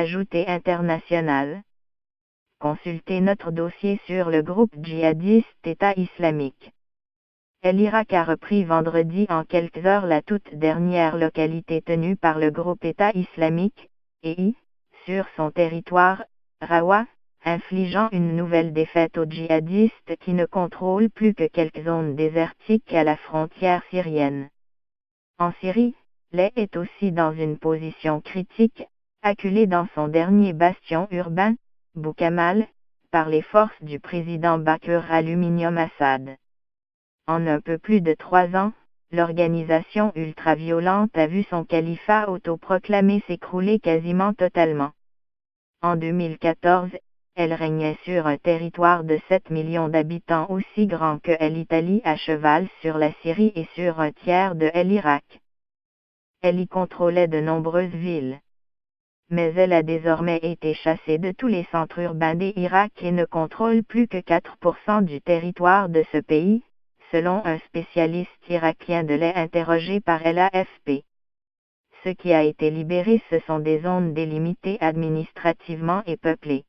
Ajouté international. Consultez notre dossier sur le groupe djihadiste État islamique. L'Irak a repris vendredi en quelques heures la toute dernière localité tenue par le groupe État islamique, EI, sur son territoire, Rawa, infligeant une nouvelle défaite aux djihadistes qui ne contrôlent plus que quelques zones désertiques à la frontière syrienne. En Syrie, l'E est aussi dans une position critique, acculé dans son dernier bastion urbain, Boukamal, par les forces du président Bachar al-Assad. En un peu plus de 3 ans, l'organisation ultra-violente a vu son califat autoproclamé s'écrouler quasiment totalement. En 2014, elle régnait sur un territoire de 7 millions d'habitants aussi grand que l'Italie à cheval sur la Syrie et sur un tiers de l'Irak. Elle y contrôlait de nombreuses villes. Mais elle a désormais été chassée de tous les centres urbains d'Irak et ne contrôle plus que 4% du territoire de ce pays, selon un spécialiste irakien de l'E interrogé par l'AFP. Ce qui a été libéré, ce sont des zones délimitées administrativement et peuplées.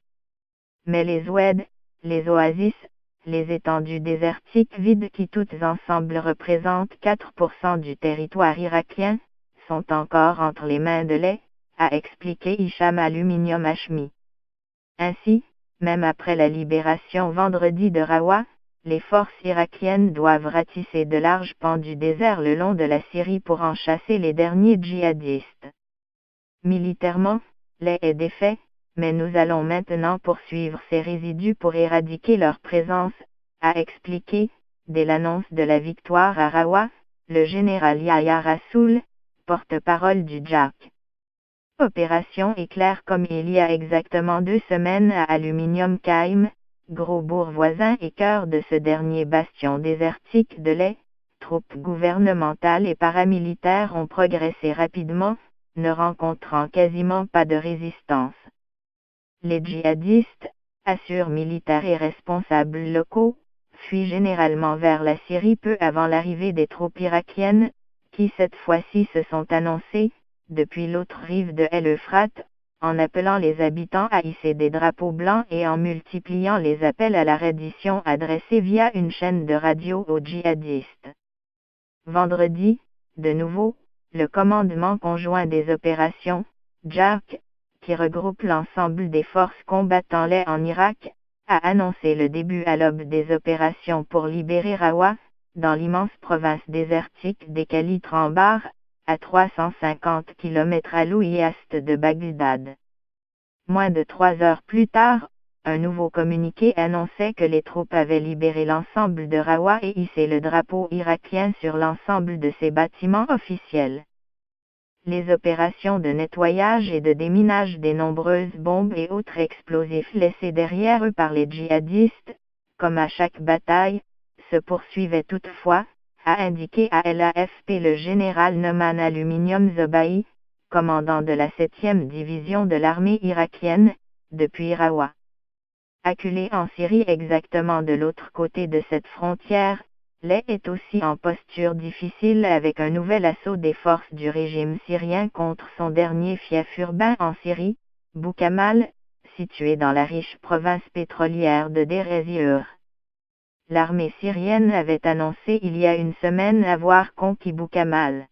Mais les oueds, les oasis, les étendues désertiques vides qui toutes ensemble représentent 4% du territoire irakien, sont encore entre les mains de l'E, a expliqué Hicham Aluminium Hashmi. Ainsi, même après la libération vendredi de Rawa, les forces irakiennes doivent ratisser de larges pans du désert le long de la Syrie pour en chasser les derniers djihadistes. Militairement, l'E est défait, mais nous allons maintenant poursuivre ces résidus pour éradiquer leur présence, a expliqué, dès l'annonce de la victoire à Rawa, le général Yahya Rassoul, porte-parole du JAK. Opération éclair comme il y a exactement 2 semaines à Aluminium Kaim, gros bourg voisin et cœur de ce dernier bastion désertique de l'E, troupes gouvernementales et paramilitaires ont progressé rapidement, ne rencontrant quasiment pas de résistance. Les djihadistes, assurent militaires et responsables locaux, fuient généralement vers la Syrie peu avant l'arrivée des troupes irakiennes, qui cette fois-ci se sont annoncées, depuis l'autre rive de l'Euphrate, en appelant les habitants à hisser des drapeaux blancs et en multipliant les appels à la reddition adressés via une chaîne de radio aux djihadistes. Vendredi, de nouveau, le commandement conjoint des opérations, JARC, qui regroupe l'ensemble des forces combattant l'E en Irak, a annoncé le début à l'aube des opérations pour libérer Rawa, dans l'immense province désertique des Calitres en Bar, à 350 km à l'ouest de Bagdad. Moins de 3 heures plus tard, un nouveau communiqué annonçait que les troupes avaient libéré l'ensemble de Rawa et hissé le drapeau irakien sur l'ensemble de ses bâtiments officiels. Les opérations de nettoyage et de déminage des nombreuses bombes et autres explosifs laissés derrière eux par les djihadistes, comme à chaque bataille, se poursuivaient toutefois, a indiqué à l'AFP le général Noman Aluminium Zobaï, commandant de la 7e division de l'armée irakienne, depuis Rawa. Acculé en Syrie exactement de l'autre côté de cette frontière, l'E est aussi en posture difficile avec un nouvel assaut des forces du régime syrien contre son dernier fief urbain en Syrie, Boukamal, situé dans la riche province pétrolière de Deir ez-Zor. L'armée syrienne avait annoncé il y a une semaine avoir conquis Boukamal.